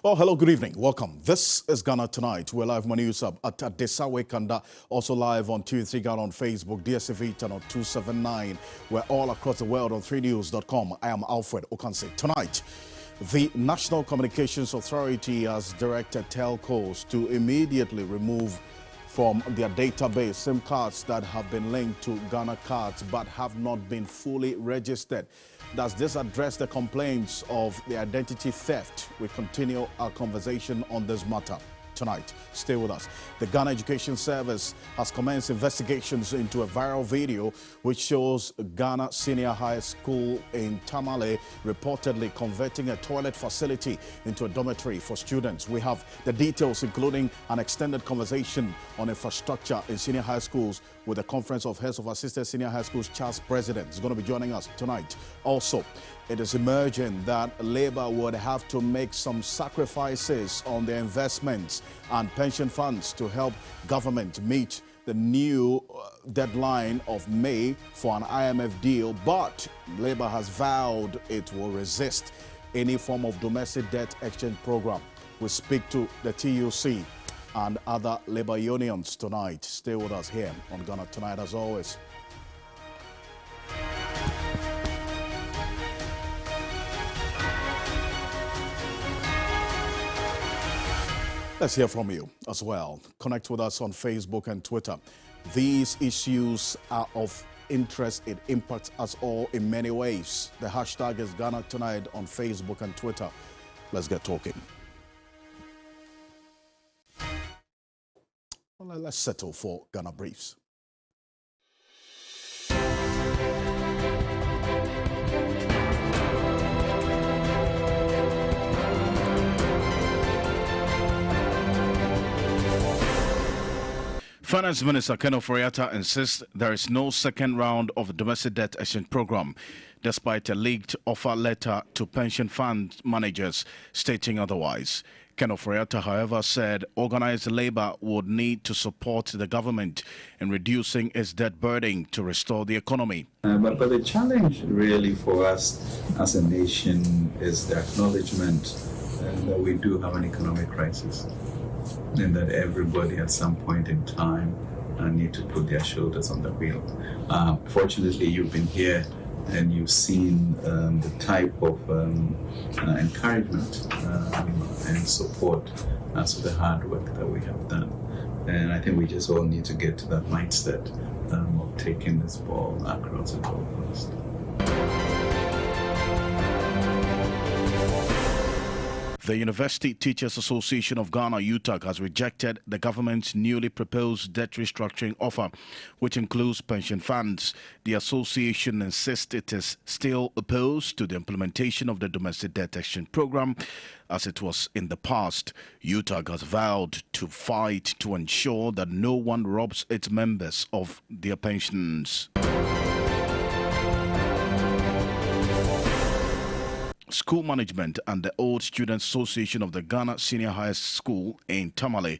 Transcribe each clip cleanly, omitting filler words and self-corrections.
Well, hello, good evening. Welcome. This is Ghana Tonight. We're live on news up at Desawe Kanda, also live on 2-3 Ghana on Facebook, DSTV channel 279. We're all across the world on 3news.com. I am Alfred Ocansey. Tonight, the National Communications Authority has directed telcos to immediately remove from their database SIM cards that have been linked to Ghana cards but have not been fully registered. Does this address the complaints of the identity theft? We continue our conversation on this matter tonight. Stay with us. The Ghana Education Service has commenced investigations into a viral video which shows Ghana Senior High School in Tamale reportedly converting a toilet facility into a dormitory for students. We have the details, including an extended conversation on infrastructure in senior high schools with the Conference of Heads of Assisted Senior High Schools Charles President is going to be joining us tonight. Also, it is emerging that Labour would have to make some sacrifices on their investments and pension funds to help government meet the new deadline of May for an IMF deal. But Labour has vowed it will resist any form of domestic debt exchange program. We speak to the TUC and other Labour unions tonight. Stay with us here on Ghana Tonight as always. Let's hear from you as well. Connect with us on Facebook and Twitter. These issues are of interest. It impacts us all in many ways. The hashtag is Ghana Tonight on Facebook and Twitter. Let's get talking. Well, let's settle for Ghana Briefs. Finance Minister Ken Ofori-Atta insists there is no second round of the domestic debt exchange program, despite a leaked offer letter to pension fund managers stating otherwise. Ken Ofori-Atta, however, said organized labour would need to support the government in reducing its debt burden to restore the economy. But the challenge really for us as a nation is the acknowledgement that we do have an economic crisis, and that everybody at some point in time need to put their shoulders on the wheel. Fortunately, you've been here and you've seen the type of encouragement and support to the hard work that we have done. And I think we just all need to get to that mindset of taking this ball across the goalpost. The University Teachers Association of Ghana, UTAG, has rejected the government's newly proposed debt restructuring offer, which includes pension funds. The association insists it is still opposed to the implementation of the domestic debt exchange program as it was in the past. UTAG has vowed to fight to ensure that no one robs its members of their pensions. School management and the Old Students Association of the Ghana Senior High School in Tamale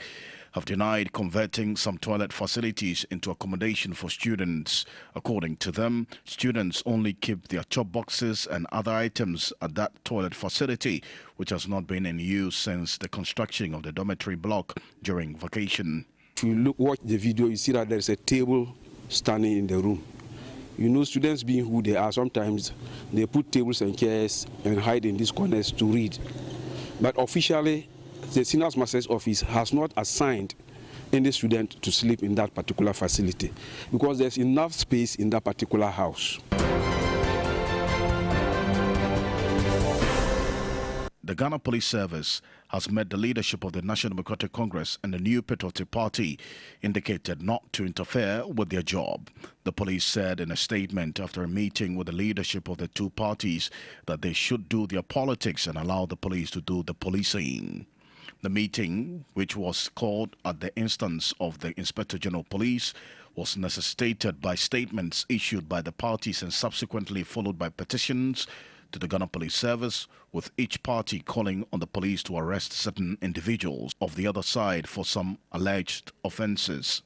have denied converting some toilet facilities into accommodation for students. According to them, students only keep their chop boxes and other items at that toilet facility, which has not been in use since the construction of the dormitory block during vacation. If you watch the video, you see that there's a table standing in the room. You know, students being who they are, sometimes they put tables and chairs and hide in these corners to read. But officially, the Senior Master's Office has not assigned any student to sleep in that particular facility because there's enough space in that particular house. The Ghana Police Service has met the leadership of the National Democratic Congress and the New Patriotic Party, indicated not to interfere with their job. The police said in a statement after a meeting with the leadership of the two parties that they should do their politics and allow the police to do the policing. The meeting, which was called at the instance of the Inspector General of Police, was necessitated by statements issued by the parties and subsequently followed by petitions to the Ghana Police Service, with each party calling on the police to arrest certain individuals of the other side for some alleged offences.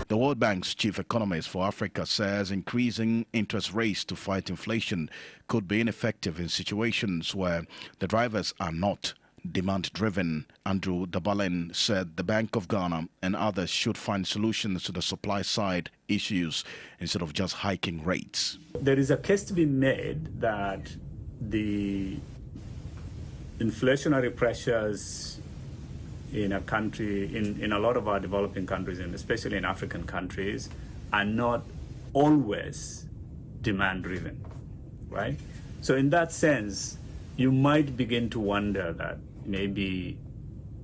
The World Bank's chief economist for Africa says increasing interest rates to fight inflation could be ineffective in situations where the drivers are not demand-driven. Andrew Dabalen said the Bank of Ghana and others should find solutions to the supply-side issues instead of just hiking rates. There is a case to be made that the inflationary pressures in a country, in a lot of our developing countries, and especially in African countries, are not always demand-driven, right? So in that sense, you might begin to wonder that maybe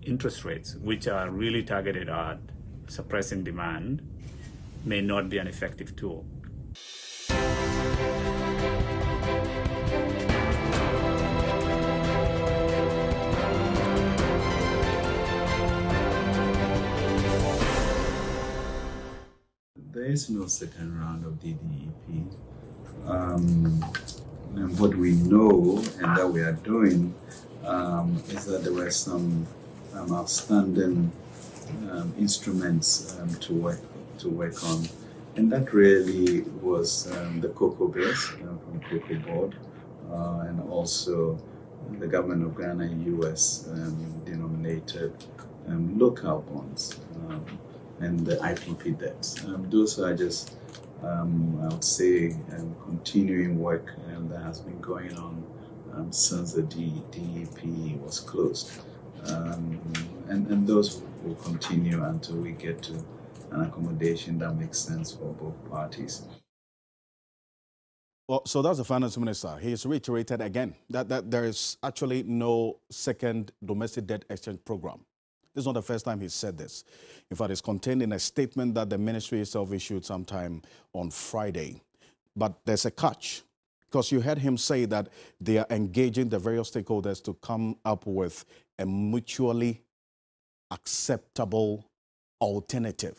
interest rates, which are really targeted at suppressing demand, may not be an effective tool. There is no second round of DDEP. And what we know and that we are doing is that there were some outstanding instruments to work on, and that really was the cocoa bills from Cocoa Board, and also the government of Ghana US denominated local bonds. And the IPP debts. Those are just, I would say, continuing work that has been going on since the DEP was closed. And those will continue until we get to an accommodation that makes sense for both parties. Well, so that's the finance minister. He has reiterated again that there is actually no second domestic debt exchange program. This is not the first time he said this. In fact, it's contained in a statement that the ministry itself issued sometime on Friday. But there's a catch, because you heard him say that they are engaging the various stakeholders to come up with a mutually acceptable alternative.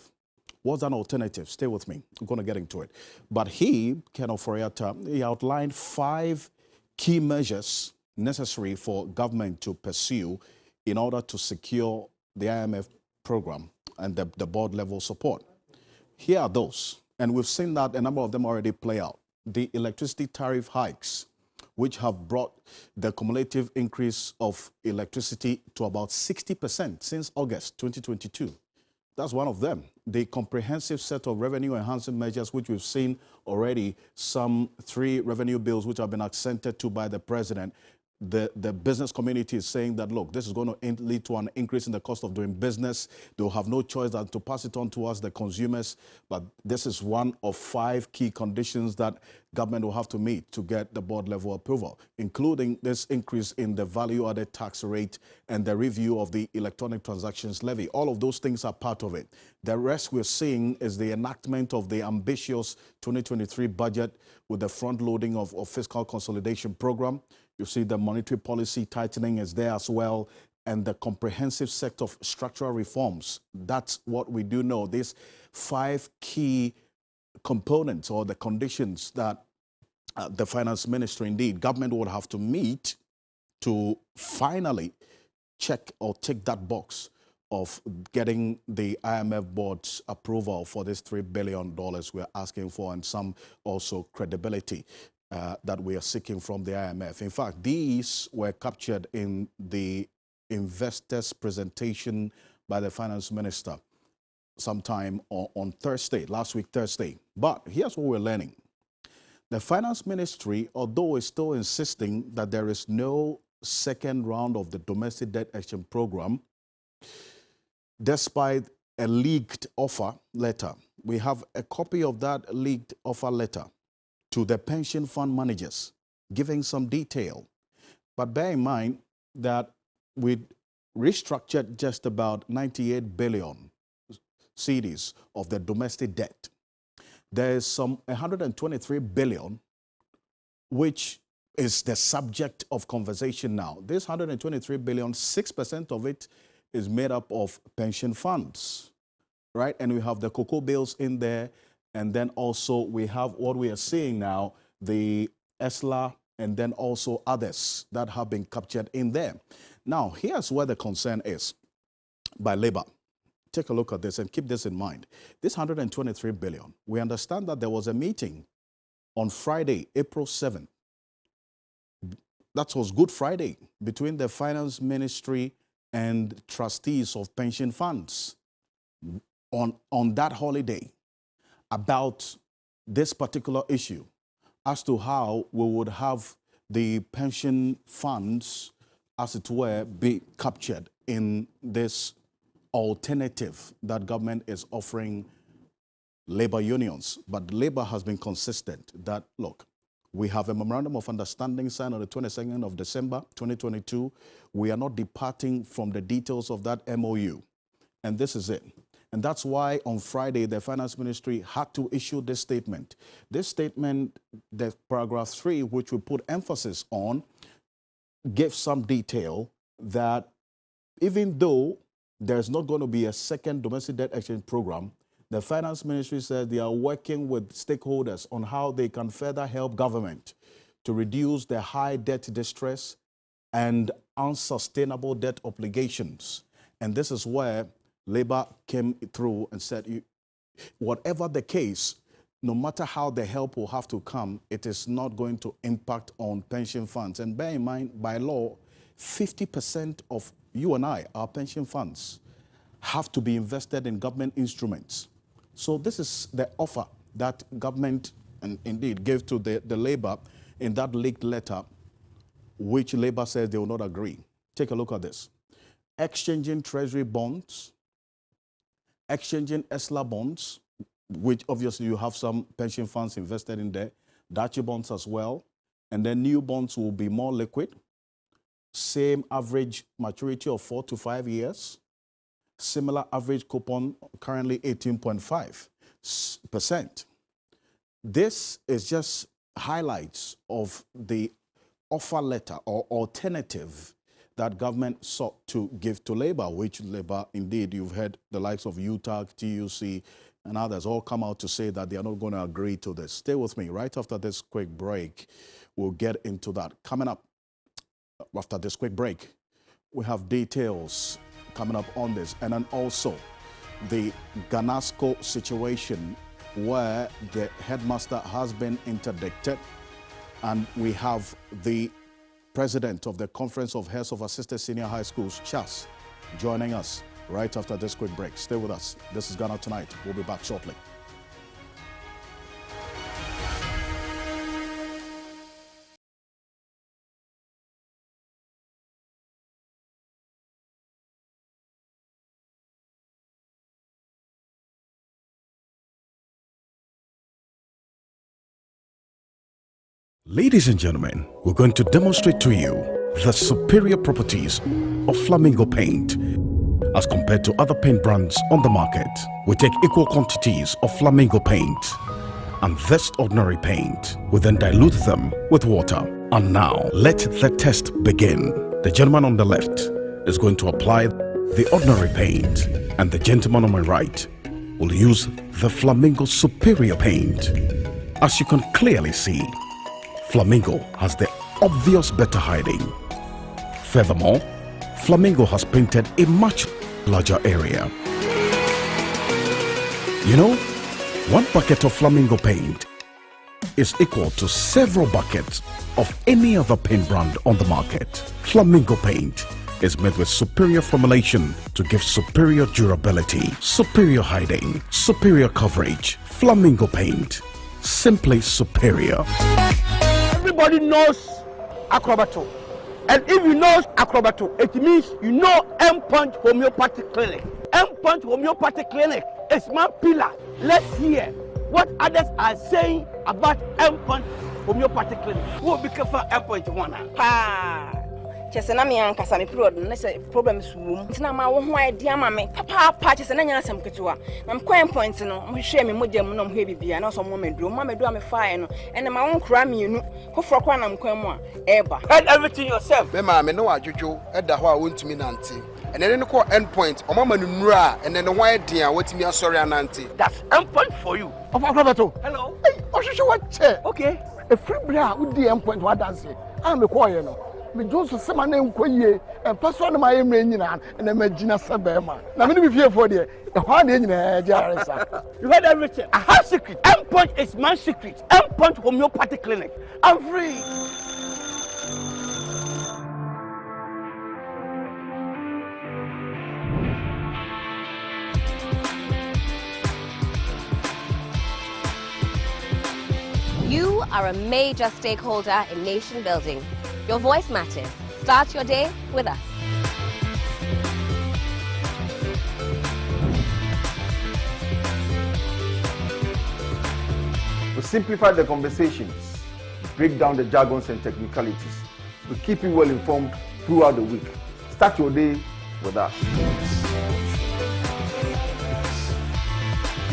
What's an alternative? Stay with me. I'm going to get into it. But he, Ken Oforiatta, he outlined 5 key measures necessary for government to pursue in order to secure the IMF program and the board level support. Here are those, and we've seen that a number of them already play out. The electricity tariff hikes, which have brought the cumulative increase of electricity to about 60% since August 2022. That's one of them. The comprehensive set of revenue enhancing measures, which we've seen already, some 3 revenue bills which have been accented to by the president. The business community is saying that, look, this is going to lead to an increase in the cost of doing business. They'll have no choice than to pass it on to us, the consumers. But this is one of 5 key conditions that government will have to meet to get the board level approval, including this increase in the value-added tax rate and the review of the electronic transactions levy. All of those things are part of it. The rest we're seeing is the enactment of the ambitious 2023 budget with the front-loading of fiscal consolidation program. You see the monetary policy tightening is there as well, and the comprehensive set of structural reforms. That's what we do know. These 5 key components or the conditions that the finance ministry, indeed, government would have to meet to finally check or tick that box of getting the IMF board's approval for this $3 billion we're asking for, and some also credibility that we are seeking from the IMF. In fact, these were captured in the investors' presentation by the finance minister sometime on Thursday, last week Thursday. But here's what we're learning. The finance ministry, although is still insisting that there is no second round of the domestic debt exchange program, despite a leaked offer letter. We have a copy of that leaked offer letter to the pension fund managers, giving some detail. But bear in mind that we restructured just about 98 billion cedis of the domestic debt. There is some 123 billion, which is the subject of conversation now. This 123 billion, 6% of it is made up of pension funds, right? And we have the cocoa bills in there. And then also we have what we are seeing now, the ESLA, and then also others that have been captured in there. Now, here's where the concern is by Labour. take a look at this and keep this in mind. This 123 billion, we understand that there was a meeting on Friday, April 7th. That was Good Friday, between the Finance Ministry and trustees of pension funds on that holiday about this particular issue as to how we would have the pension funds, as it were, be captured in this alternative that government is offering labor unions. But labor has been consistent that, look, we have a memorandum of understanding signed on the 22nd of December, 2022. We are not departing from the details of that MOU. And this is it. And that's why on Friday, the Finance Ministry had to issue this statement. This statement, the paragraph 3, which we put emphasis on, gives some detail that even though there's not going to be a second domestic debt exchange program, the Finance Ministry said they are working with stakeholders on how they can further help government to reduce the high debt distress and unsustainable debt obligations. And this is where Labour came through and said, whatever the case, no matter how the help will have to come, it is not going to impact on pension funds. And bear in mind, by law, 50% of you and I, our pension funds, have to be invested in government instruments. So this is the offer that government, and indeed, gave to the Labour in that leaked letter, which Labour says they will not agree. Take a look at this. Exchanging treasury bonds, exchanging ESLA bonds, which obviously you have some pension funds invested in there, Dachi bonds as well, and then new bonds will be more liquid, same average maturity of 4 to 5 years, similar average coupon, currently 18.5%. This is just highlights of the offer letter or alternative that government sought to give to Labour, which Labour, indeed, you've heard the likes of UTAG, TUC, and others all come out to say that they are not going to agree to this. Stay with me. Right after this quick break, we'll get into that. Coming up after this quick break, we have details coming up on this, and then also the Ganasco situation where the headmaster has been interdicted, and we have the president of the Conference of Heads of Assisted Senior High Schools, CHAS, joining us right after this quick break. Stay with us. This is Ghana Tonight. We'll be back shortly. Ladies and gentlemen, we're going to demonstrate to you the superior properties of Flamingo paint as compared to other paint brands on the market. We take equal quantities of Flamingo paint and this ordinary paint. We then dilute them with water. And now, let the test begin. The gentleman on the left is going to apply the ordinary paint, and the gentleman on my right will use the Flamingo superior paint. As you can clearly see, Flamingo has the obvious better hiding. Furthermore, Flamingo has painted a much larger area. You know, one bucket of Flamingo paint is equal to several buckets of any other paint brand on the market. Flamingo paint is made with superior formulation to give superior durability, superior hiding, superior coverage. Flamingo paint, simply superior. Everybody knows Acrobato. And if you know Acrobato, it means you know M-Punch Homeopathic Clinic. M-Punch Homeopathic Clinic is my pillar. Let's hear what others are saying about M-Punch Homeopathic Clinic. Who will be careful M-Punch one? Chesena me ankasa me period no say problems wom ntina ma wo ho idea ma me papa chesena nya asem ketewa na mkwan point no mo hwe me modem no mo hwe bibia na so mo meduro me fire no ene ma won kra me nu foforo kwa na mkwan mu a eba Head everything yourself. Me ma me no adwodwo eda ho a wontumi nante ene ne ko end point o mama nu a ene ne ho idea watimi asori anante. That's M-Punch for you. Of Acrobato. Hello. Hey, ohwehwe what che. Okay. A free bra wo di end point what dance. Ah me call you no. me do so say my name koye and pass one my name nyina and imagine sabema na me be fear for there the one dey nyina jaresa. You heard everything. I have secret. M-Punch is my secret. M-Punch homeopathy clinic. I'm free. You are a major stakeholder in nation building. Your voice matters. Start your day with us. We simplify the conversations, break down the jargons and technicalities. We keep you well informed throughout the week. Start your day with us.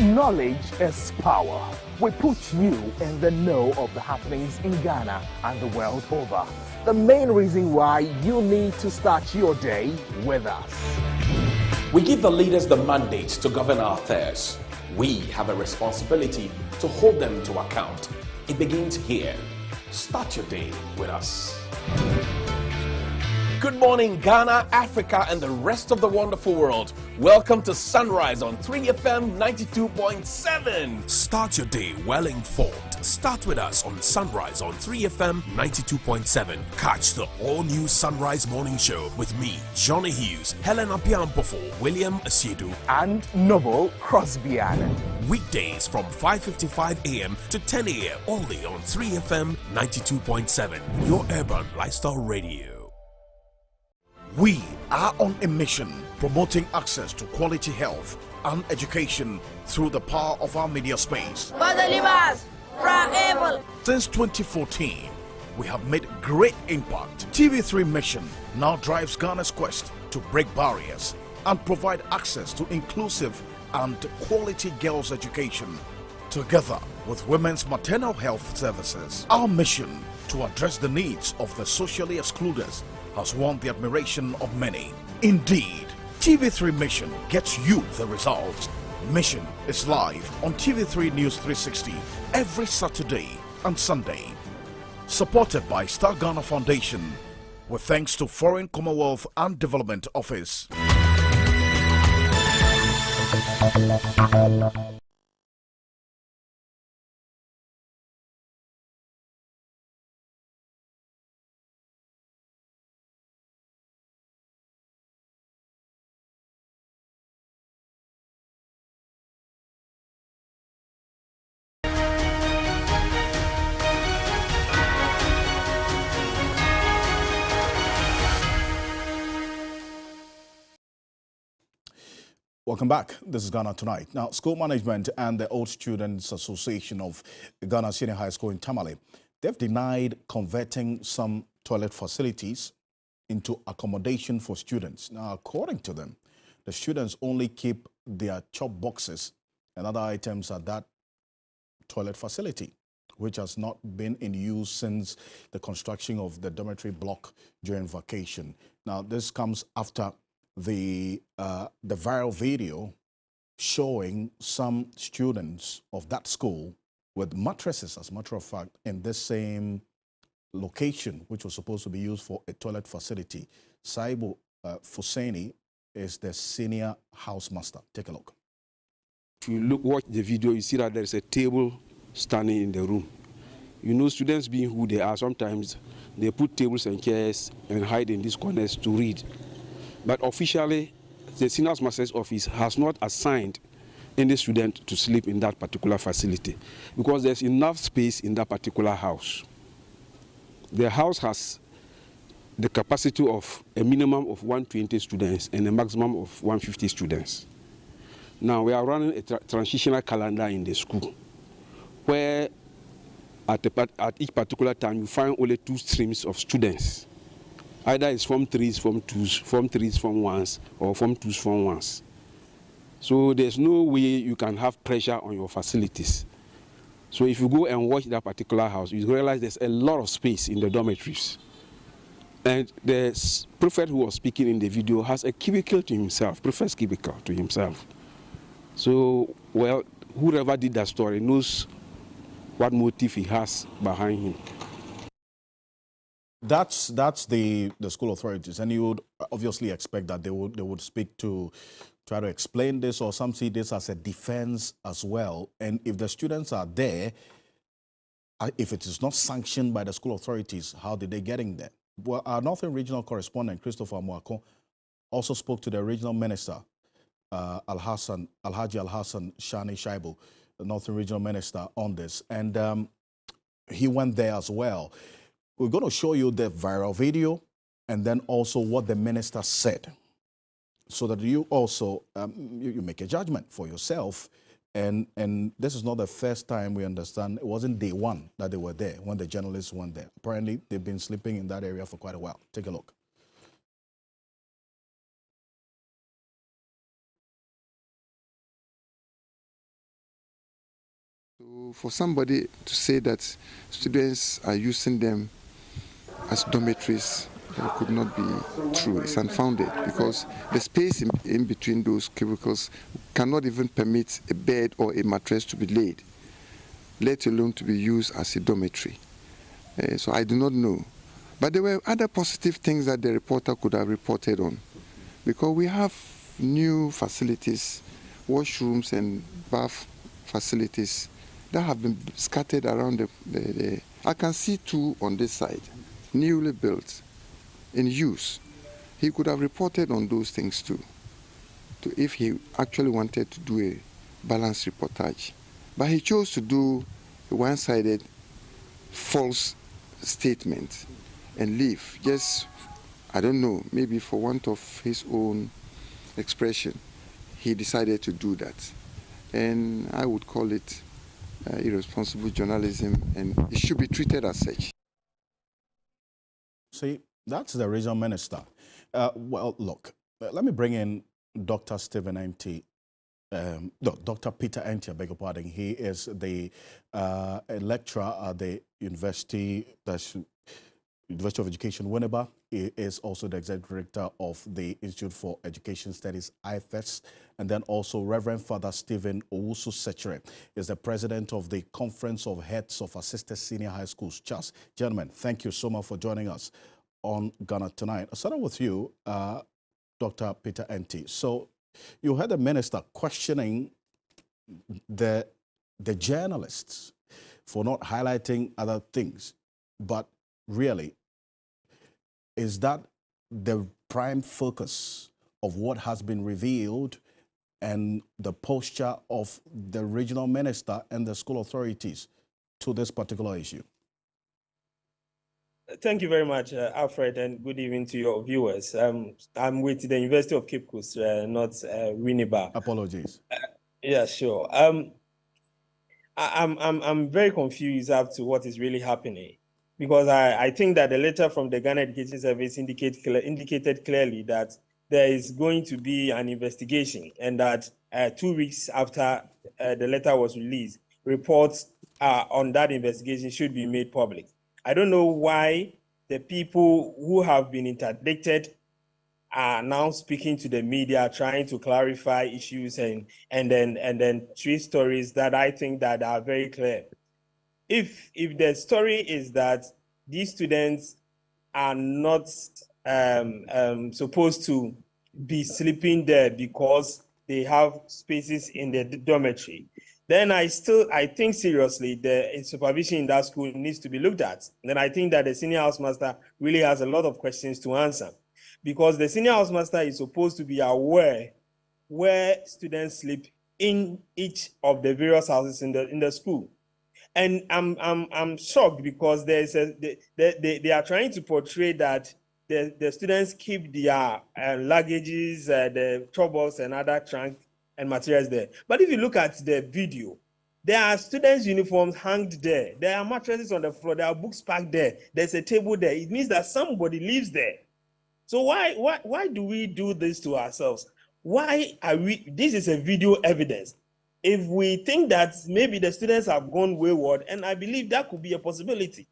Knowledge is power. We put you in the know of the happenings in Ghana and the world over. The main reason why you need to start your day with us. We give the leaders the mandate to govern our affairs. We have a responsibility to hold them to account. It begins here. Start your day with us. Good morning, Ghana, Africa, and the rest of the wonderful world. Welcome to Sunrise on 3FM 92.7. Start your day well informed. Start with us on Sunrise on 3FM 92.7. Catch the all-new Sunrise Morning Show with me, Johnny Hughes, Helen Apiampofo, William Asiedu, and Noble Crosbyan. Weekdays from 5:55 a.m. to 10 a.m. only on 3FM 92.7. Your urban lifestyle radio. We are on a mission promoting access to quality health and education through the power of our media space. Since 2014, we have made great impact. TV3 mission now drives Ghana's quest to break barriers and provide access to inclusive and quality girls' education. Together with women's maternal health services, our mission to address the needs of the socially excluded has won the admiration of many. Indeed, TV3 Mission gets you the results. Mission is live on TV3 News 360 every Saturday and Sunday. Supported by Star Ghana Foundation, with thanks to Foreign Commonwealth and Development Office. Welcome back. This is Ghana Tonight. Now, school management and the Old Students Association of Ghana Senior High School in Tamale, they've denied converting some toilet facilities into accommodation for students. Now, according to them, the students only keep their chop boxes and other items at that toilet facility, which has not been in use since the construction of the dormitory block during vacation. Now, this comes after the viral video showing some students of that school with mattresses, as a matter of fact, in this same location, which was supposed to be used for a toilet facility. Saibu Fuseni is the senior housemaster. Take a look. If you watch the video, you see that there is a table standing in the room. You know, students being who they are, sometimes they put tables and chairs and hide in these corners to read. But officially, the senior master's office has not assigned any student to sleep in that particular facility because there's enough space in that particular house. The house has the capacity of a minimum of 120 students and a maximum of 150 students. Now we are running a transitional calendar in the school where at each particular time you find only 2 streams of students. Either it's Form 3s, Form 2s, Form 3s, Form 1s, or Form 2s, Form 1s. So there's no way you can have pressure on your facilities. So if you go and watch that particular house, you realize there's a lot of space in the dormitories. And the prefect who was speaking in the video has a cubicle to himself, prefect's cubicle to himself. So, well, whoever did that story knows what motive he has behind him. That's the school authorities, and you would obviously expect that they would speak to try to explain this, or some see this as a defense as well. And if the students are there, if it is not sanctioned by the school authorities, how did they get in there? Well, our Northern Regional correspondent Christopher Mwako also spoke to the regional minister, Alhaji Al-Hassan Shani Shaibu, the Northern Regional Minister, on this, and he went there as well. We're going to show you the viral video and then also what the minister said, so that you also you make a judgment for yourself. And this is not the first time, we understand. It wasn't day one that they were there when the journalists went there. Apparently, they've been sleeping in that area for quite a while. Take a look. So for somebody to say that students are using them as dormitories, that could not be true. It's unfounded, because the space in between those cubicles cannot even permit a bed or a mattress to be laid, let alone to be used as a dormitory. So I do not know. But there were other positive things that the reporter could have reported on, because we have new facilities, washrooms and bath facilities that have been scattered around I can see two on this side, newly built, in use. He could have reported on those things too, if he actually wanted to do a balanced reportage. But he chose to do a one-sided false statement and leave, just, I don't know, maybe for want of his own expression, he decided to do that. And I would call it irresponsible journalism, and it should be treated as such. See, that's the regional minister. Well, look, let me bring in Dr. Stephen Enti. No, Dr. Peter Enti, I beg your pardon. He is the a lecturer at the University of Education, Winneba. He is also the executive director of the Institute for Education Studies, IFS. And then also Reverend Father Stephen Owusu-Sechere is the president of the Conference of Heads of Assisted Senior High Schools, CHAS. Gentlemen, thank you so much for joining us on Ghana Tonight. I'll start with you, Dr. Peter Enti. So you heard the minister questioning the journalists for not highlighting other things, but really, is that the prime focus of what has been revealed and the posture of the regional minister and the school authorities to this particular issue? Thank you very much, Alfred, and good evening to your viewers. I'm with the University of Cape Coast, not Winneba. Apologies. Yeah, sure. I'm very confused as to what is really happening, because I think that the letter from the Ghana Education Service indicated clearly that there is going to be an investigation, and that 2 weeks after the letter was released, reports on that investigation should be made public. I don't know why the people who have been interdicted are now speaking to the media, trying to clarify issues and then twist stories that I think that are very clear. If the story is that these students are not supposed to be sleeping there because they have spaces in the dormitory, then I think seriously the supervision in that school needs to be looked at. And I think that the senior housemaster really has a lot of questions to answer, because the senior housemaster is supposed to be aware where students sleep in each of the various houses in the school. And I'm shocked, because they are trying to portray that the students keep their luggages, the troubles and other trunk and materials there. But if you look at the video, there are students' uniforms hanged there. There are mattresses on the floor. There are books packed there. There's a table there. It means that somebody lives there. So why do we do this to ourselves? Why are we? This is a video evidence. If we think that maybe the students have gone wayward, and I believe that could be a possibility,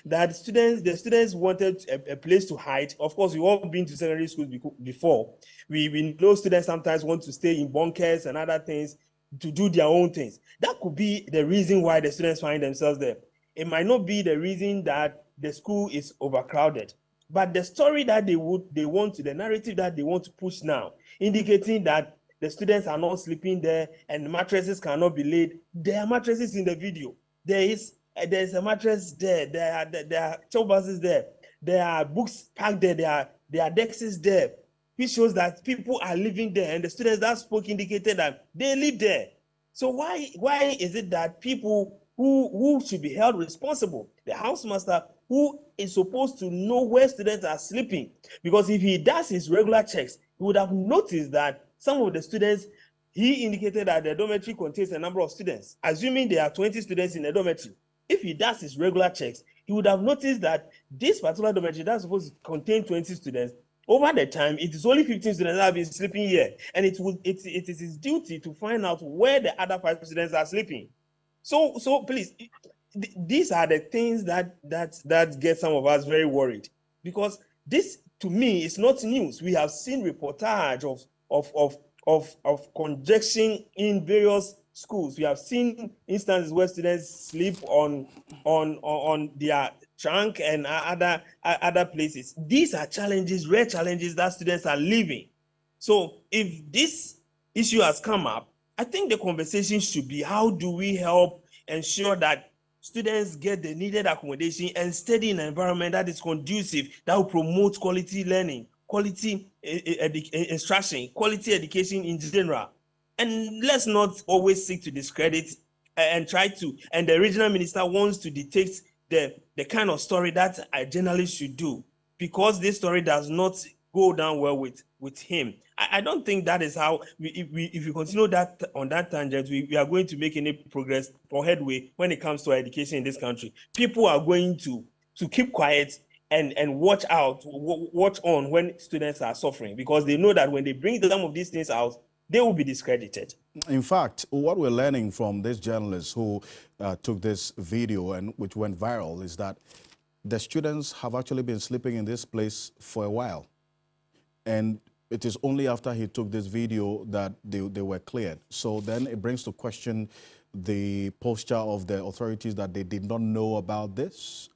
that the students wanted a place to hide. Of course, we've all been to secondary schools before. We know students sometimes want to stay in bunkers and other things to do their own things. That could be the reason why the students find themselves there. It might not be the reason that the school is overcrowded. But the story that the narrative that they want to push now, indicating that the students are not sleeping there and mattresses cannot be laid. There are mattresses in the video. There's a mattress there. There are toolboxes there. There are books packed there. There are desks there, which shows that people are living there, and the students that spoke indicated that they live there. So why is it that people who should be held responsible, the housemaster who is supposed to know where students are sleeping, because if he does his regular checks, he would have noticed that some of the students, he indicated that the dormitory contains a number of students, assuming there are 20 students in the dormitory. If he does his regular checks, he would have noticed that this particular dormitory that's supposed to contain 20 students, over the time, it is only 15 students that have been sleeping here, and it is his duty to find out where the other 5 students are sleeping. So please, these are the things that get some of us very worried, because this, to me, is not news. We have seen reportage of congestion in various schools. We have seen instances where students sleep on their trunk and other places. These are challenges, real challenges that students are living. So if this issue has come up, I think the conversation should be, how do we help ensure that students get the needed accommodation and study in an environment that is conducive, that will promote quality learning, quality instruction, quality education in general. And let's not always seek to discredit and and the regional minister wants to dictate the kind of story that a journalist should do, because this story does not go down well with him. I don't think that is how, if we continue that on that tangent, we are going to make any progress or headway when it comes to education in this country. People are going to keep quiet and watch on when students are suffering, because they know that when they bring some of these things out, they will be discredited. In fact, what we're learning from this journalist who took this video and which went viral is that the students have actually been sleeping in this place for a while. And it is only after he took this video that they were cleared. So then it brings to question the posture of the authorities, that they did not know about this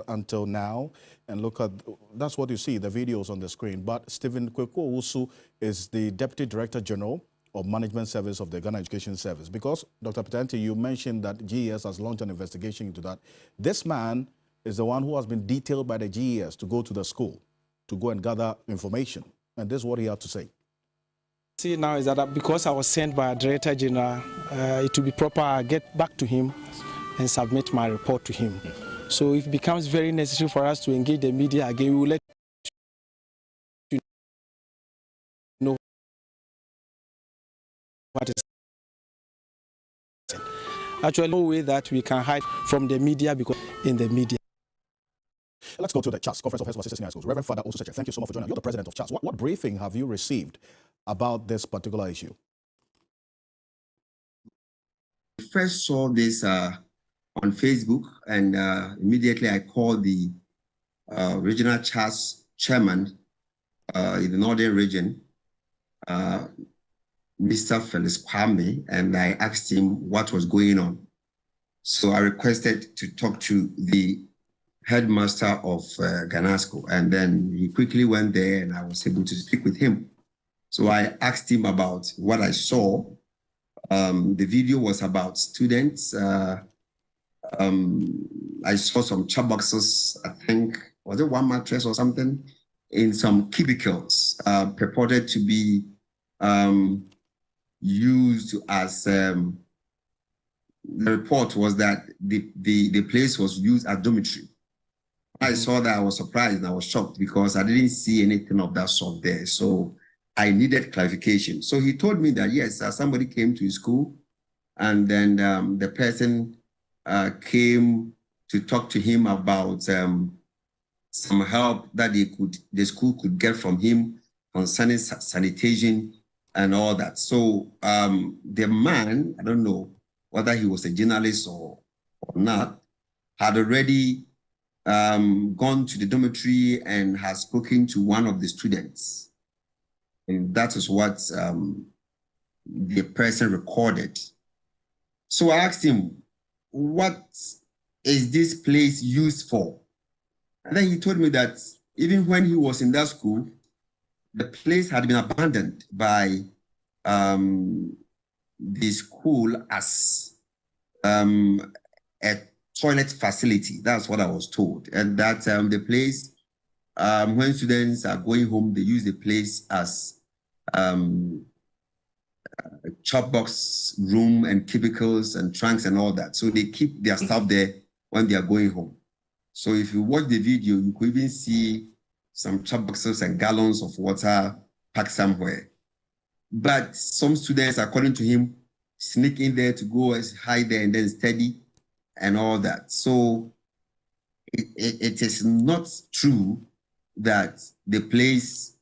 until now. And look at, that's what you see, the videos on the screen. But Stephen Kweku Owusu is the Deputy Director General of Management Service of the Ghana Education Service. Because, Dr. Petante, you mentioned that GES has launched an investigation into that. This man is the one who has been detailed by the GES to go to the school, to go and gather information. And this is what he had to say. See now is that because I was sent by a Director General, it will be proper I get back to him and submit my report to him. So if it becomes very necessary for us to engage the media again, we will let you know what is actually no way that we can hide from the media, because in the media. Let's go to the CHAS, Conference of Heads of Assistant High Schools. Reverend Father Osuseche, thank you so much for joining us. You're the president of CHAS. What briefing have you received about this particular issue? First saw this on Facebook, and immediately I called the regional CHAS chairman in the northern region, Mr. Felix Kwame, and I asked him what was going on. So I requested to talk to the headmaster of Ghana School, and then he quickly went there and I was able to speak with him. So I asked him about what I saw. The video was about students. I saw some chat boxes, I think, was it one mattress or something, in some cubicles, purported to be used as, the report was that the place was used as dormitory. I saw that, I was surprised and I was shocked because I didn't see anything of that sort there. So I needed clarification. So he told me that, yes, somebody came to his school, and then the person came to talk to him about some help that the school could get from him concerning sanitation and all that. So the man, I don't know whether he was a journalist or not, had already gone to the dormitory and has spoken to one of the students. And that is what the person recorded. So I asked him, what is this place used for? And then he told me that even when he was in that school, the place had been abandoned by the school as a toilet facility. That's what I was told. And that the place, when students are going home, they use the place as a chop box room and cubicles and trunks and all that. So they keep their stuff there when they are going home. So if you watch the video, you could even see some chop boxes and gallons of water packed somewhere. But some students, according to him, sneak in there to go and hide there and then study and all that. So it is not true that the place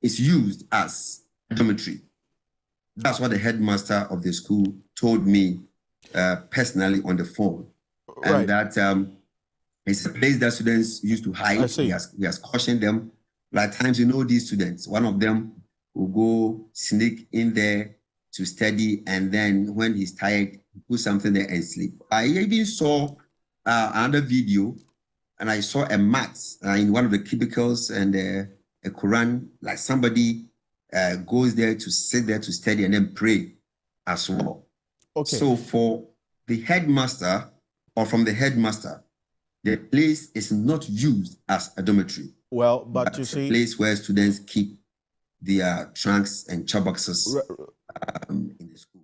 is used as a dormitory. That's what the headmaster of the school told me personally on the phone. Right. And that it's a place that students used to hide. He has cautioned them. Like times, you know, these students, one of them will go sneak in there to study, and then when he's tired, he put something there and sleep. I even saw another video, and I saw a mat in one of the cubicles and a Quran, like somebody goes there to sit there to study and then pray as well. Okay. So for the headmaster, or from the headmaster, the place is not used as a dormitory. Well, but you see, a place where students keep their trunks and chop boxes in the school.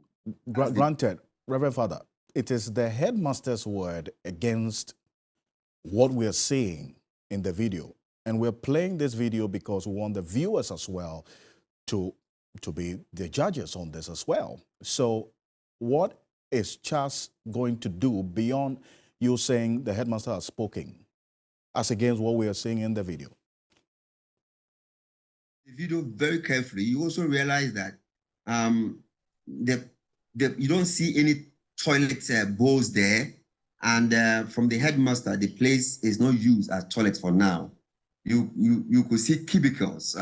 Granted, Reverend Father, it is the headmaster's word against what we're seeing in the video. And we're playing this video because we want the viewers as well to be the judges on this as well. So what is Charles going to do beyond you saying the headmaster has spoken as against what we are seeing in the video? The video very carefully, you also realize that you don't see any toilet bowls there, and from the headmaster, the place is not used as toilet for now. You could see cubicles.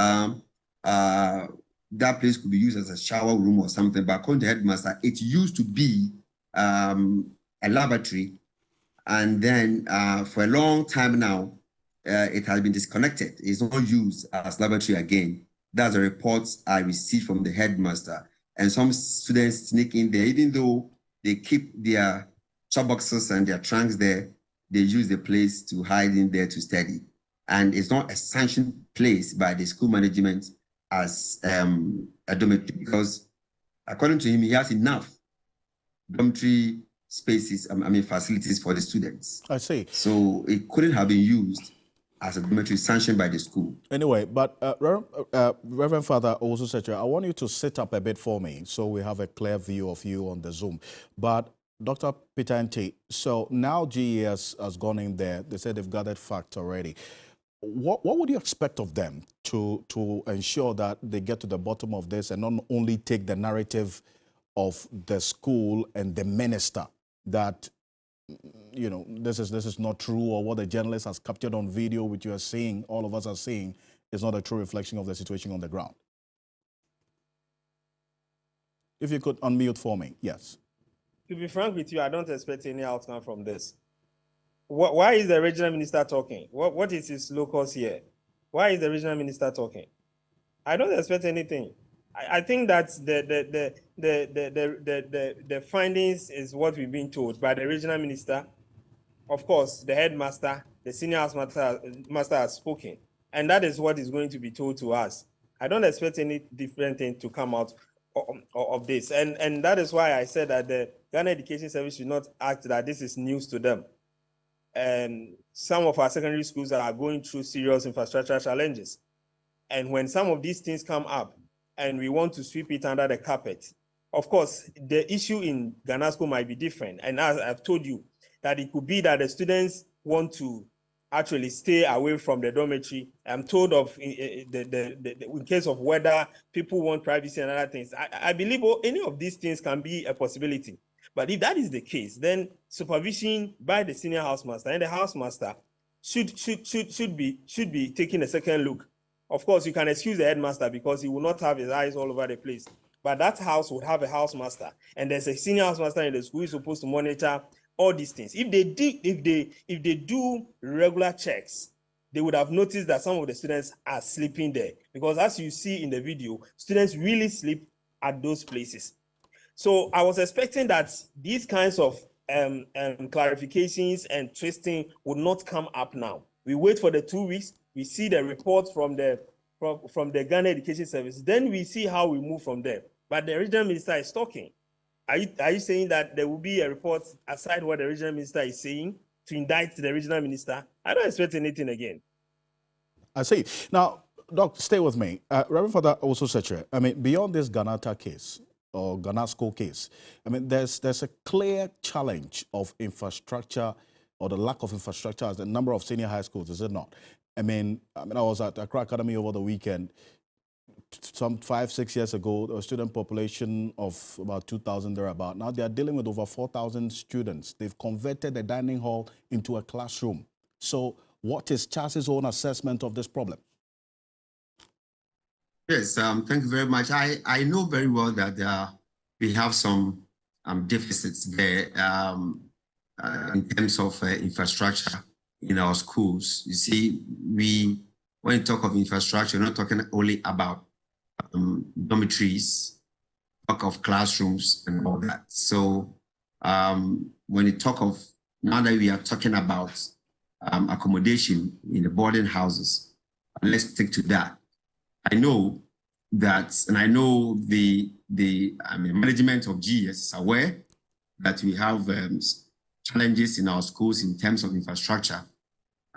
That place could be used as a shower room or something, but according to the headmaster, it used to be a laboratory, and then for a long time now, it has been disconnected. It's not used as laboratory again. That's a report I received from the headmaster. And some students sneak in there, even though they keep their chop boxes and their trunks there, they use the place to hide in there to study. And it's not a sanctioned place by the school management as a dormitory, because according to him, he has enough dormitory spaces, facilities for the students. I see. So it couldn't have been used as a dormitory sanctioned by the school. Anyway, but Reverend Father Owusu-Sechere, I want you to sit up a bit for me so we have a clear view of you on the Zoom. But Dr. Peter Nti, so now GES has gone in there. They said they've gathered facts already. What would you expect of them to ensure that they get to the bottom of this and not only take the narrative of the school and the minister that, you know, this is not true, or what the journalist has captured on video, which you are seeing, all of us are seeing, is not a true reflection of the situation on the ground? If you could unmute for me, yes. To be frank with you, I don't expect any outcome from this. Why is the regional minister talking? What is his locus here? Why is the regional minister talking? I don't expect anything. I think that the findings is what we've been told by the regional minister. Of course, the headmaster, the senior housemaster has spoken, and that is what is going to be told to us. I don't expect any different thing to come out of this, and that is why I said that the Ghana Education Service should not act that this is news to them. And some of our secondary schools are going through serious infrastructure challenges. And when some of these things come up and we want to sweep it under the carpet, of course, the issue in Ghana school might be different. And as I've told you, that it could be that the students want to actually stay away from the dormitory. I'm told of in case of whether people want privacy and other things. I believe any of these things can be a possibility. But if that is the case, then supervision by the senior housemaster and the housemaster should be taking a second look. Of course, you can excuse the headmaster because he will not have his eyes all over the place. But that house would have a housemaster, and there's a senior housemaster in the school who is supposed to monitor all these things. If they do regular checks they would have noticed that some of the students are sleeping there. Because as you see in the video, students really sleep at those places. So I was expecting that these kinds of clarifications and twisting would not come up now. We wait for the 2 weeks, we see the report from the Ghana Education Service, then we see how we move from there. But the regional minister is talking. Are you saying that there will be a report aside what the regional minister is saying to indict the regional minister? I don't expect anything again. I see. Now, Doc, stay with me. Reverend Father also said, I mean, beyond this Ghanata case or Ghana school case, I mean, there's a clear challenge of infrastructure or the lack of infrastructure as the number of senior high schools, is it not? I mean, I was at Accra Academy over the weekend. Some 5-6 years ago, there was a student population of about 2,000 thereabout. Now they are dealing with over 4,000 students. They've converted the dining hall into a classroom. So what is Charles's own assessment of this problem? Yes, thank you very much. I know very well that we have some deficits there in terms of infrastructure in our schools. You see, when you talk of infrastructure, we're not talking only about dormitories, talk of classrooms and all that. So when you talk of, now that we are talking about accommodation in the boarding houses, let's stick to that. I know that, and I know the management of GS is aware that we have challenges in our schools in terms of infrastructure.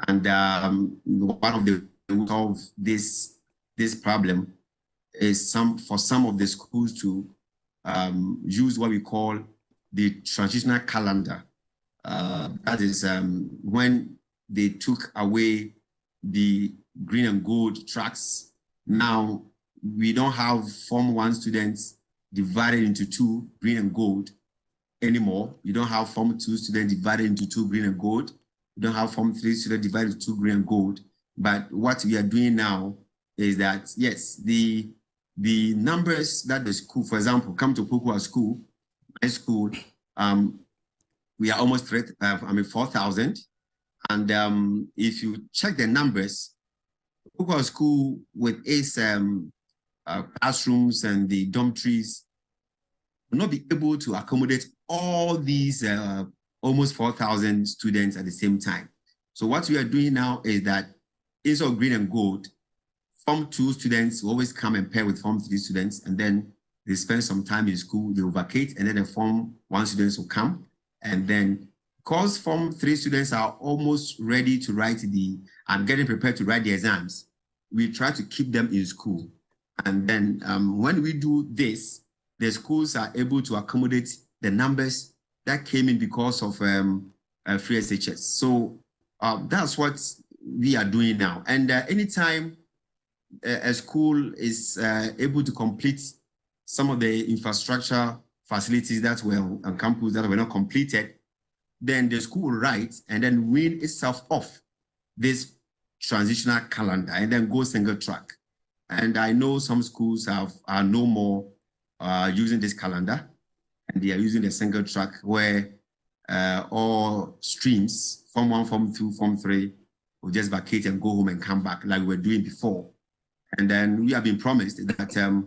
And one of the of this problem is for some of the schools to use what we call the transitional calendar. That is when they took away the green and gold tracks. Now we don't have Form 1 students divided into 2, green and gold, anymore. You don't have Form 2 students divided into 2, green and gold. You don't have Form 3 students divided into 2, green and gold. But what we are doing now is that, yes, the numbers that the school, for example, come to Pukua School, my school, we are almost 4,000. And if you check the numbers, Pukua School with its classrooms and the dormitories will not be able to accommodate all these almost 4,000 students at the same time. So what we are doing now is that instead of green and gold, Form 2 students will always come and pair with Form 3 students, and then they spend some time in school, they will vacate, and then the Form 1 students will come. And then, because Form 3 students are almost ready to write and getting prepared to write the exams, we try to keep them in school. And then when we do this, the schools are able to accommodate the numbers that came in because of free SHS. So that's what we are doing now. And anytime a school is able to complete some of the infrastructure facilities that were on campus that were not completed, then the school will write and then wean itself off this transitional calendar and then go single track. And I know some schools are no more using this calendar, and they are using the single track where all streams, Form 1, Form 2, Form 3, will just vacate and go home and come back like we were doing before. And then we have been promised that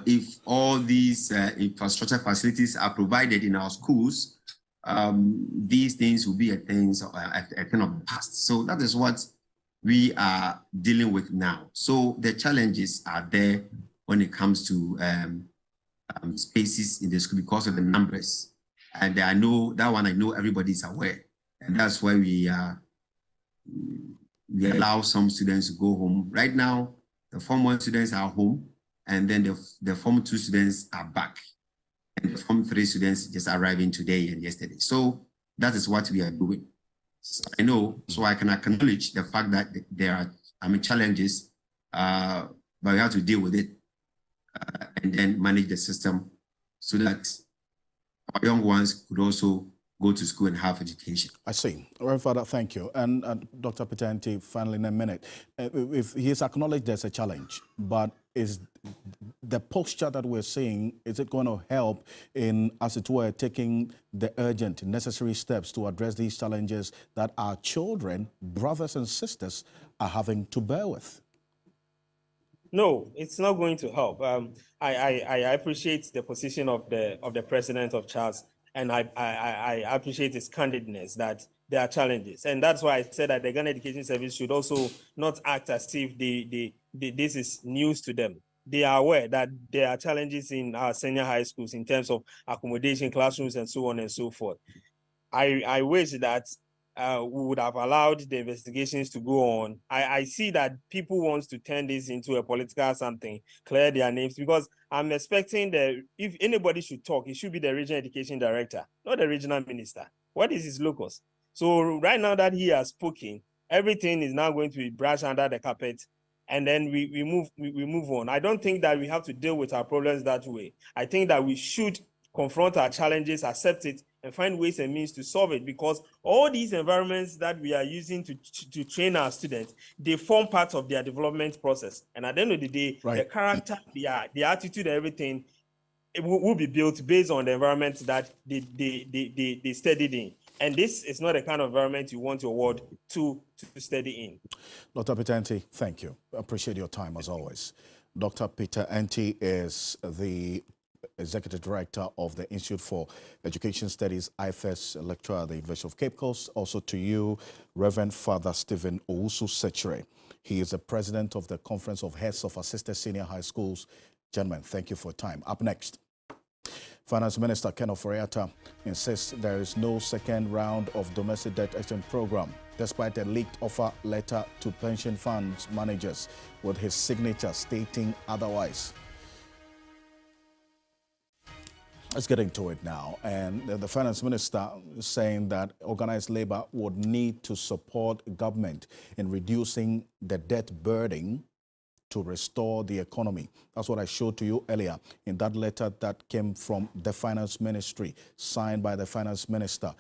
if all these infrastructure facilities are provided in our schools, these things will be a thing of the past. So that is what we are dealing with now. So the challenges are there when it comes to spaces in the school because of the numbers. And I know that one, I know everybody is aware. And that's why we allow some students to go home. Right now, the Form 1 students are home, and then the Form 2 students are back. And the Form 3 students just arriving today and yesterday. So that is what we are doing. So I know, so I can acknowledge the fact that there are challenges, but we have to deal with it and then manage the system so that our young ones could also go to school and have education. I see. Reverend Father, thank you. And Dr. Petenti, finally in a minute, if he has acknowledged there's a challenge, but is the posture that we're seeing, is it going to help in, as it were, taking the urgent, necessary steps to address these challenges that our children, brothers and sisters, are having to bear with? No, it's not going to help. I appreciate the position of the president of Charles, and I appreciate his candidness that there are challenges, and that's why I said that the Ghana Education Service should also not act as if this is news to them. They are aware that there are challenges in our senior high schools in terms of accommodation, classrooms, and so on and so forth. I wish that we would have allowed the investigations to go on. I see that people want to turn this into a political something, clear their names, because I'm expecting that if anybody should talk, it should be the regional education director, not the regional minister. What is his locus? So right now that he has spoken, everything is now going to be brushed under the carpet, and then we move on. I don't think that we have to deal with our problems that way. I think that we should confront our challenges, accept it, and find ways and means to solve it, because all these environments that we are using to train our students, they form part of their development process. And at the end of the day, the character, the attitude, everything, it will be built based on the environment that they studied in. And this is not the kind of environment you want your ward to study in. Dr. Peter Enti, thank you. Appreciate your time as always. Dr. Peter Enti is the Executive Director of the Institute for Education Studies, IFES lecturer at the University of Cape Coast. Also to you, Reverend Father Stephen Owusu-Sechere. He is the President of the Conference of Heads of Assisted Senior High Schools. Gentlemen, thank you for your time. Up next, Finance Minister Ken Ofori-Atta insists there is no second round of domestic debt exchange program, despite a leaked offer letter to pension funds managers with his signature stating otherwise. Let's get into it now. And the Finance Minister is saying that organized labor would need to support government in reducing the debt burden to restore the economy. That's what I showed to you earlier in that letter that came from the Finance Ministry, signed by the Finance Minister,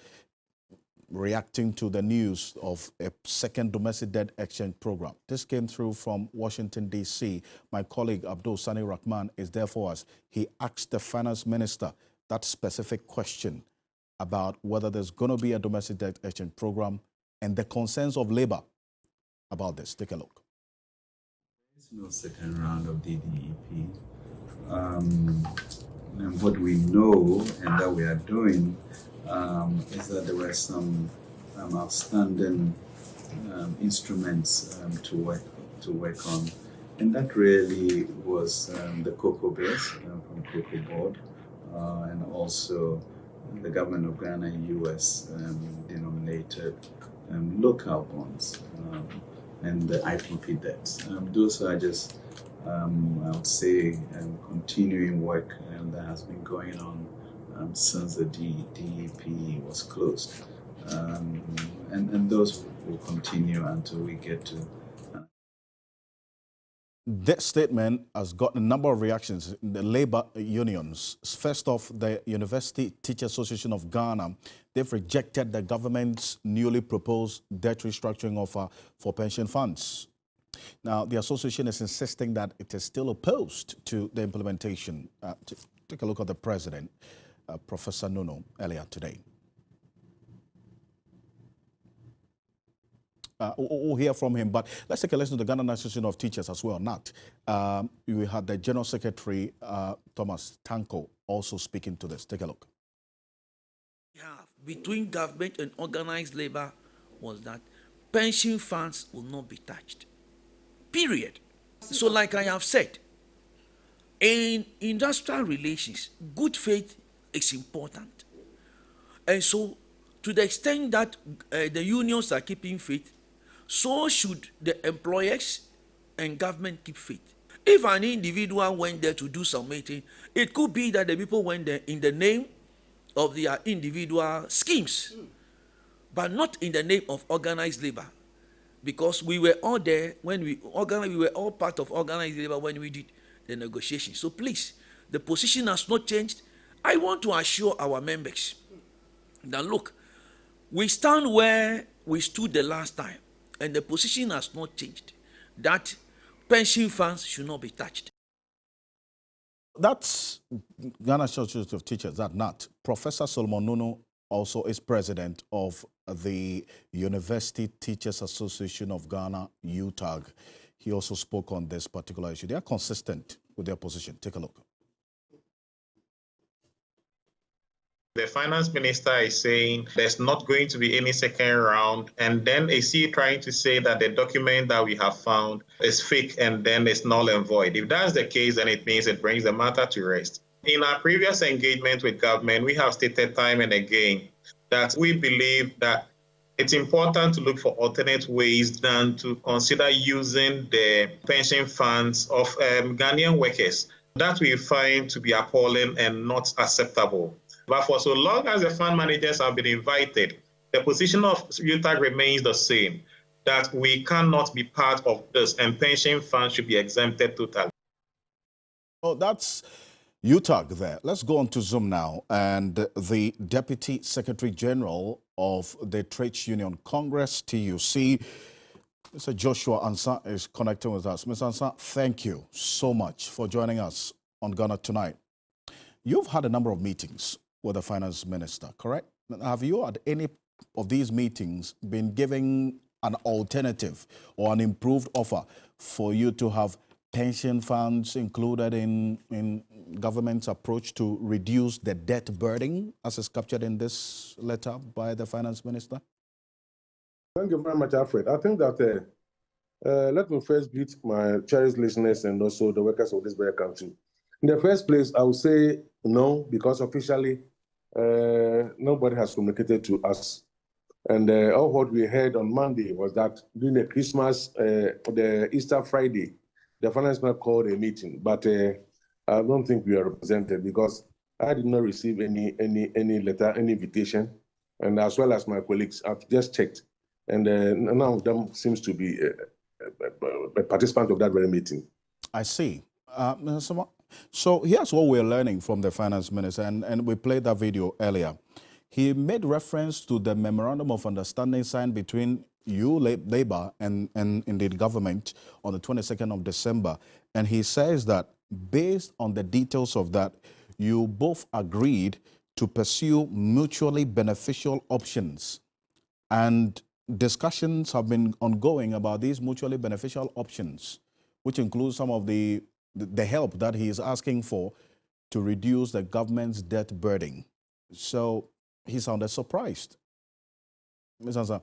reacting to the news of a second domestic debt exchange program. This came through from Washington, D.C. My colleague Abdul Sani Rahman is there for us. He asked the Finance Minister that specific question about whether there's going to be a domestic debt exchange program and the concerns of labor about this. Take a look. No second round of DDEP. And what we know and that we are doing is that there were some outstanding instruments to work on, and that really was the cocoa base from Cocoa Board, and also the government of Ghana US denominated local bonds. And the IPP debts. Those are just, I would say, continuing work that has been going on since the DEP was closed. And those will continue until we get to... That statement has got a number of reactions in the labor unions. First off, the University Teachers Association of Ghana, they've rejected the government's newly proposed debt restructuring offer for pension funds. Now, the association is insisting that it is still opposed to the implementation. Take a look at the president, Professor Nuno, earlier today. We'll hear from him, but let's take a listen to the Ghana Association of Teachers as well. We had the General Secretary, Thomas Tanko, also speaking to this. Take a look. Between government and organized labor was that pension funds will not be touched. Period. So like I have said, in industrial relations, good faith is important. And so to the extent that the unions are keeping faith, so should the employers and government keep faith. If an individual went there to do some meeting, it could be that the people went there in the name of their individual schemes, but not in the name of organized labor. Because we were all there when we were all part of organized labor when we did the negotiation. So please, the position has not changed. I want to assure our members that look, we stand where we stood the last time, and the position has not changed, that pension funds should not be touched. that's Ghana Institute of Teachers, that not. Professor Solomon Nunu also is president of the University Teachers Association of Ghana, UTAG. He also spoke on this particular issue. They are consistent with their position. Take a look. The finance minister is saying there's not going to be any second round, and then is he trying to say that the document that we have found is fake and then it's null and void? If that's the case, then it means it brings the matter to rest. In our previous engagement with government, we have stated time and again that we believe that it's important to look for alternate ways than to consider using the pension funds of Ghanaian workers. That we find to be appalling and not acceptable. But for so long as the fund managers have been invited, the position of UTAG remains the same, that we cannot be part of this and pension funds should be exempted totally. Oh, that's UTAG there. Let's go on to Zoom now. And the Deputy Secretary General of the Trades Union Congress, TUC, Mr. Joshua Ansah, is connecting with us. Mr. Ansah, thank you so much for joining us on Ghana Tonight. You've had a number of meetings with the finance minister, correct? Have you at any of these meetings been given an alternative or an improved offer for you to have pension funds included in government's approach to reduce the debt burden as is captured in this letter by the finance minister? Thank you very much, Alfred. I think that let me first greet my cherished listeners and also the workers of this very country. In the first place, I would say no, because officially nobody has communicated to us. And all what we heard on Monday was that during the Christmas, the Easter Friday, the finance minister called a meeting, but I don't think we are represented because I did not receive any letter, any invitation, and as well as my colleagues, I've just checked, and none of them seems to be a participant of that very meeting. I see. So here's what we're learning from the finance minister, and we played that video earlier. He made reference to the memorandum of understanding signed between you, Labour, and indeed government on the 22nd of December. And he says that based on the details of that, you both agreed to pursue mutually beneficial options. And discussions have been ongoing about these mutually beneficial options, which includes some of the help that he is asking for to reduce the government's debt burden. So he sounded surprised. Ms. Ansah.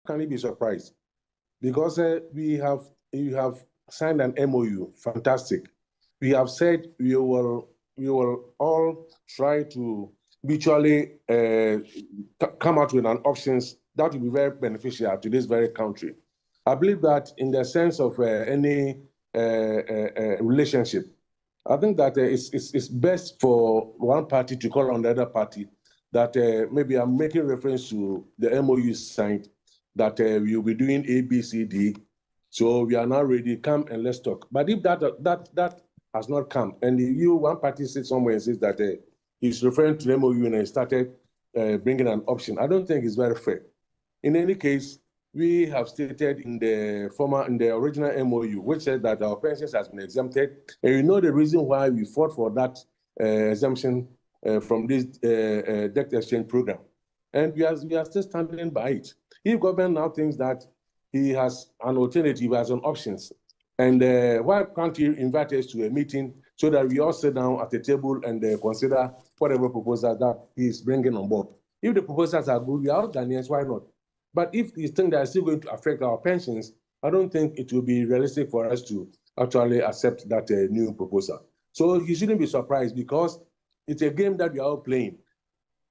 Can he be surprised? Because you have signed an MOU, fantastic. We have said we will all try to mutually come out with an options that will be very beneficial to this very country. I believe that in the sense of any relationship, I think that it's best for one party to call on the other party that maybe I'm making reference to the MOU signed that we'll be doing A, B, C, D. So we are now ready, come and let's talk. But if that has not come, and one party sits somewhere and says that he's referring to the MOU and he started bringing an option, I don't think it's very fair. In any case, we have stated in the original MOU, which said that our pensions has been exempted, and you know the reason why we fought for that exemption from this debt exchange program, and we are still standing by it. If government now thinks that he has an alternative, has an options, and why can't he invite us to a meeting so that we all sit down at the table and consider whatever proposal that he is bringing on board? If the proposals are good, we are all Ghanaians, why not? But if you think that it's still going to affect our pensions, I don't think it will be realistic for us to actually accept that new proposal. So you shouldn't be surprised because it's a game that we are all playing.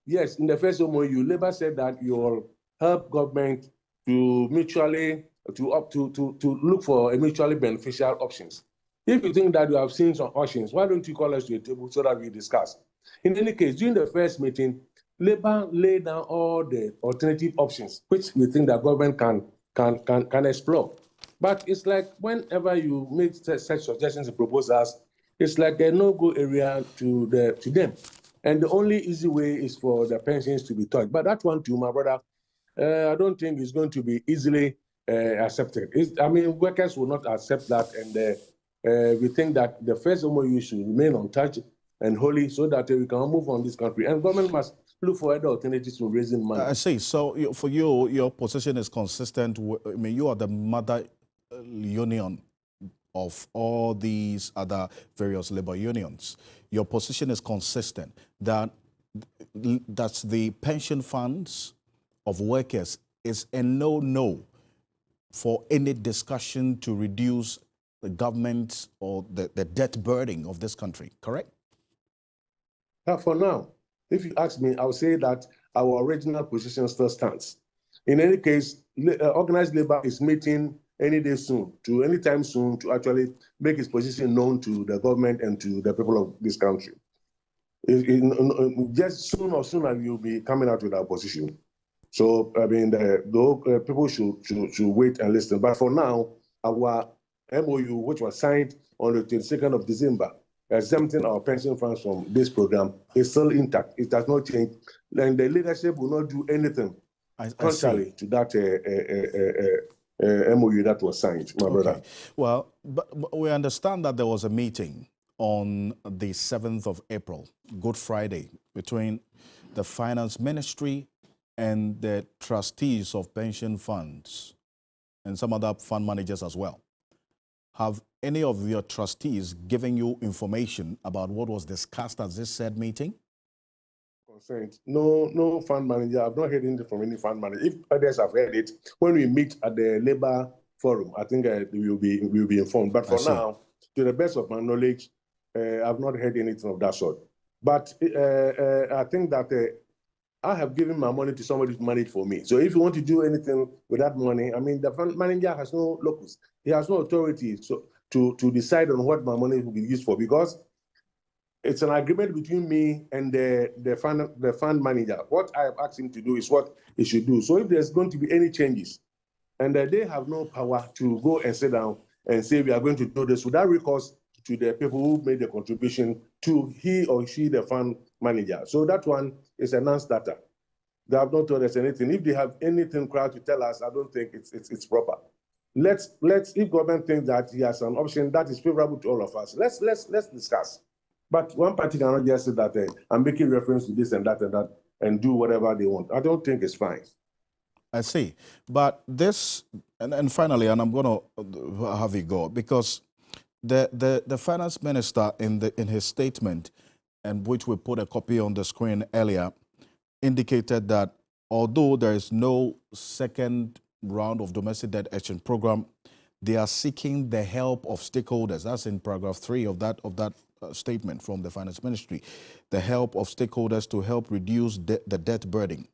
Yes, in the first MOU, Labour said that you will help government to mutually to look for a mutually beneficial options. If you think that you have seen some options, why don't you call us to a table so that we discuss? In any case, during the first meeting, Labour laid down all the alternative options, which we think that government can explore. But it's like whenever you make such suggestions and proposals, it's like a no-go area to them. And the only easy way is for the pensions to be touched. But that one too, my brother, I don't think it's going to be easily accepted. I mean, workers will not accept that, and we think that the first MOU should remain untouched and holy so that we can move on this country. And government must look for other alternatives to raising money. I see. So for you, your position is consistent. I mean, you are the mother union of all these other various labor unions. Your position is consistent that that's the pension funds of workers is a no-no for any discussion to reduce the government or the debt burden of this country, correct? For now, if you ask me, I'll say that our original position still stands. In any case, organized labor is meeting any day soon, anytime soon, to actually make its position known to the government and to the people of this country. Just soon or sooner, you'll be coming out with our position. So, I mean, the people should wait and listen. But for now, our MOU, which was signed on the 22nd of December, exempting our pension funds from this program, is still intact. It has not changed. And the leadership will not do anything contrary to that MOU that was signed, my brother. Well, but we understand that there was a meeting on the 7th of April, Good Friday, between the Finance Ministry and the trustees of pension funds and some other fund managers as well. Have any of your trustees given you information about what was discussed at this said meeting? No fund manager. I've not heard anything from any fund manager. If others have heard it, when we meet at the labor forum, I think we will be informed. But for now, to the best of my knowledge, I've not heard anything of that sort. But I think that I have given my money to somebody to manage for me. So if you want to do anything with that money, I mean, the fund manager has no locus. He has no authority to decide on what my money will be used for, because it's an agreement between me and the fund manager. What I have asked him to do is what he should do. So if there's going to be any changes, and they have no power to go and sit down and say we are going to do this without recourse to the people who made the contribution to he or she, the fund manager. So that one is a non-starter. They have not told us anything. If they have anything crowd to tell us, I don't think it's proper. Let's if government thinks that he has an option that is favorable to all of us, let's discuss. But one party cannot just say that I'm making reference to this and that and do whatever they want. I don't think it's fine. I see. But this, and finally, and I'm going to have you go, because the finance minister in his statement, and which we put a copy on the screen earlier, indicated that although there is no second round of domestic debt action program, they are seeking the help of stakeholders. That's in paragraph 3 of that statement from the finance ministry, the help of stakeholders to help reduce the debt burden.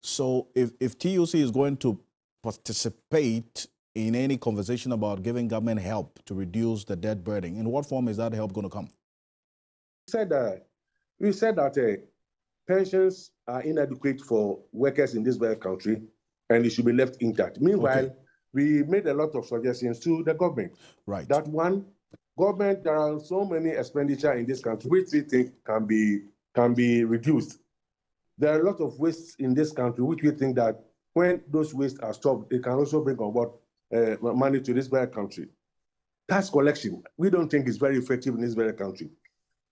So if TUC is going to participate in any conversation about giving government help to reduce the debt burden, in what form is that help going to come? We said that pensions are inadequate for workers in this very country, and it should be left intact. Meanwhile, we made a lot of suggestions to the government. Right. That one, government, there are so many expenditure in this country which we think can be reduced. There are a lot of wastes in this country which we think that when those wastes are stopped, it can also bring on board money to this very country. Tax collection, we don't think is very effective in this very country.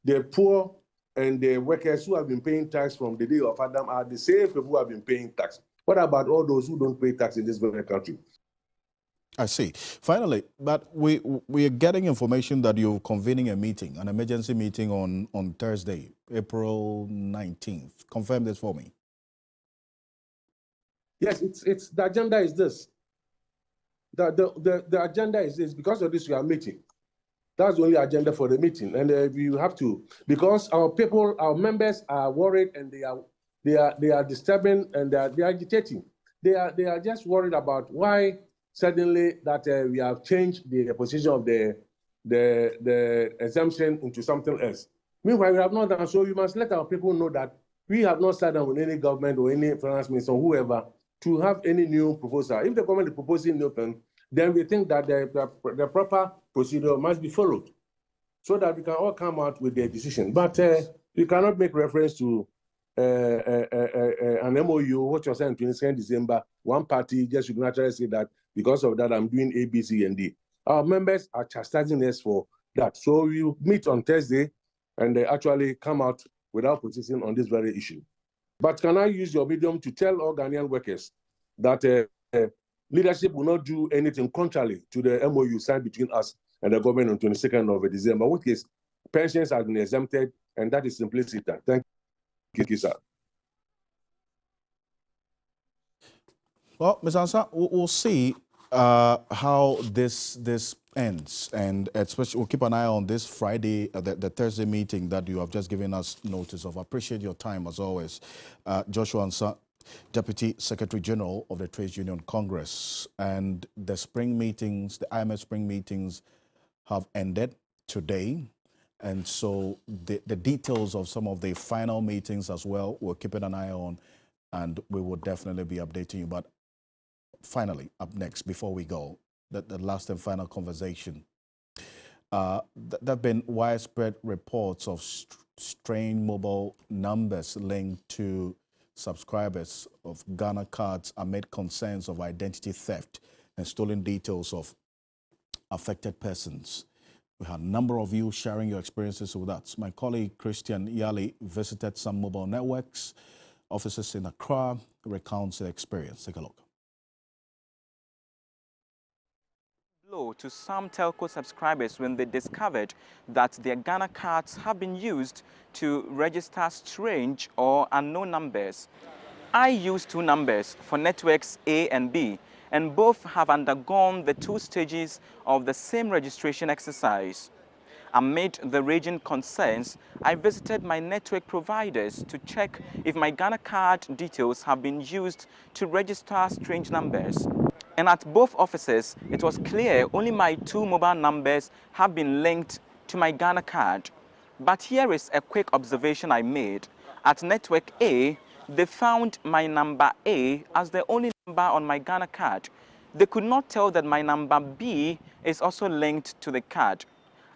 The poor and the workers who have been paying tax from the day of Adam are the same people who have been paying tax. What about all those who don't pay tax in this very country? I see. Finally, but we are getting information that you're convening a meeting, an emergency meeting on Thursday, April 19th. Confirm this for me. Yes, it's the agenda is this. The agenda is this. Because of this, we are meeting. That's the only agenda for the meeting, and we have to, because our people, our members are worried, and they are disturbing, and they are agitating. They are just worried about why suddenly that we have changed the position of the exemption into something else. Meanwhile, we have not done so. We must let our people know that we have not sat down with any government or any finance minister or whoever to have any new proposal. If the government is proposing nothing, then we think that the proper procedure must be followed so that we can all come out with their decision. But you cannot make reference to an MOU, which was signed on 22nd December. One party just should naturally say that because of that, I'm doing A, B, C, and D. Our members are chastising us for that. So we meet on Thursday and they actually come out with our position on this very issue. But can I use your medium to tell all Ghanaian workers that leadership will not do anything contrary to the MOU signed between us and the government on 22nd of December, which is pensions have been exempted, and that is simplicity. Thank you, sir. Well, Ms. Ansah, we'll see how this ends, and especially we'll keep an eye on this Friday, the Thursday meeting that you have just given us notice of. I appreciate your time as always. Joshua Ansah, Deputy Secretary General of the Trades Union Congress, and the spring meetings, the IMF spring meetings have ended today. And so the details of some of the final meetings as well, we're keeping an eye on, and we will definitely be updating you. But finally, up next, before we go, the last and final conversation. There have been widespread reports of strange mobile numbers linked to subscribers of Ghana cards amid concerns of identity theft and stolen details of affected persons. We had a number of you sharing your experiences with us. My colleague Christian Yali visited some mobile networks. Officers in Accra recounts their experience. Take a look. Blow to some telco subscribers when they discovered that their Ghana cards have been used to register strange or unknown numbers. I use two numbers for networks A and B, and both have undergone the two stages of the same registration exercise. Amid the raging concerns, I visited my network providers to check if my Ghana card details have been used to register strange numbers. And at both offices, it was clear only my two mobile numbers have been linked to my Ghana card. But here is a quick observation I made. At network A, they found my number A as the only number on my Ghana card. They could not tell that my number B is also linked to the card.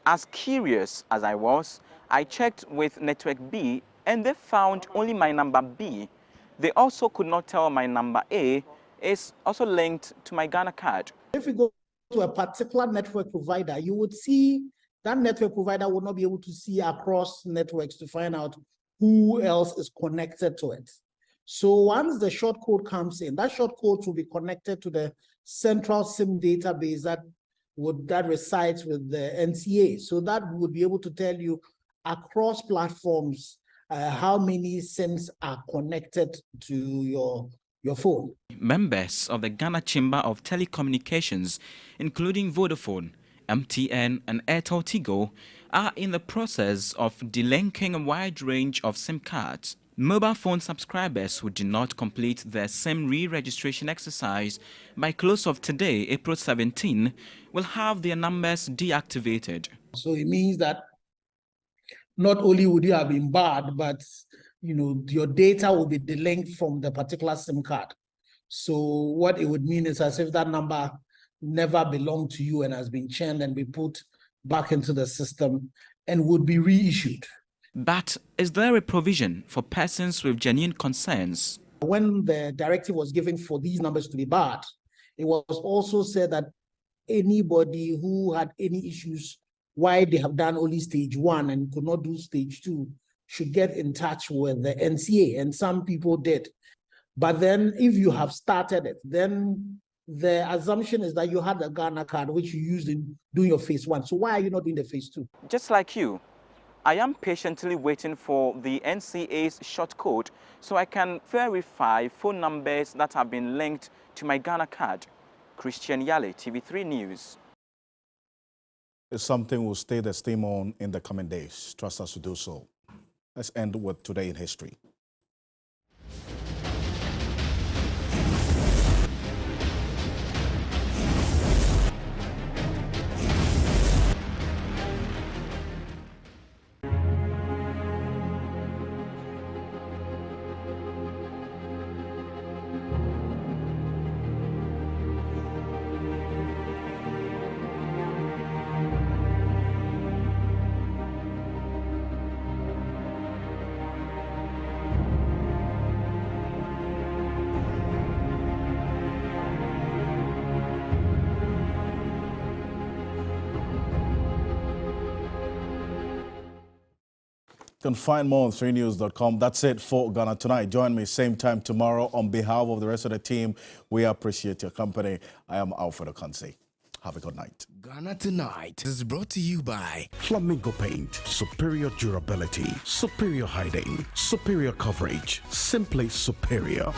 As curious as I was, I checked with network B and they found only my number B. They also could not tell my number A is also linked to my Ghana card. If you go to a particular network provider, you would see that network provider will not be able to see across networks to find out who else is connected to it. So once the short code comes in, that short code will be connected to the central SIM database that resides with the NCA. So that would be able to tell you across platforms how many SIMs are connected to your phone. Members of the Ghana Chamber of Telecommunications, including Vodafone, MTN and Airtel Tigo, are in the process of delinking a wide range of SIM cards. Mobile phone subscribers who do not complete their SIM re-registration exercise by close of today, April 17, will have their numbers deactivated. So it means that not only would you have been barred, but your data will be delinked from the particular SIM card. So what it would mean is as if that number never belonged to you and has been churned and be put back into the system and would be reissued. But is there a provision for persons with genuine concerns? When the directive was given for these numbers to be barred, it was also said that anybody who had any issues why they have done only stage 1 and could not do stage 2 should get in touch with the NCA, and some people did. But then if you have started it, then the assumption is that you had a Ghana card which you used in doing your phase 1. So why are you not doing the phase 2? Just like you, I am patiently waiting for the NCA's short code so I can verify phone numbers that have been linked to my Ghana card. Christian Yale, TV3 News. It's something we'll stay the steam on in the coming days. Trust us to do so. Let's end with Today in History. You can find more on 3news.com. That's it for Ghana Tonight. Join me same time tomorrow. On behalf of the rest of the team, we appreciate your company. I am Alfred Ocansey. Have a good night. Ghana Tonight is brought to you by Flamingo Paint. Superior durability, superior hiding, superior coverage, simply superior.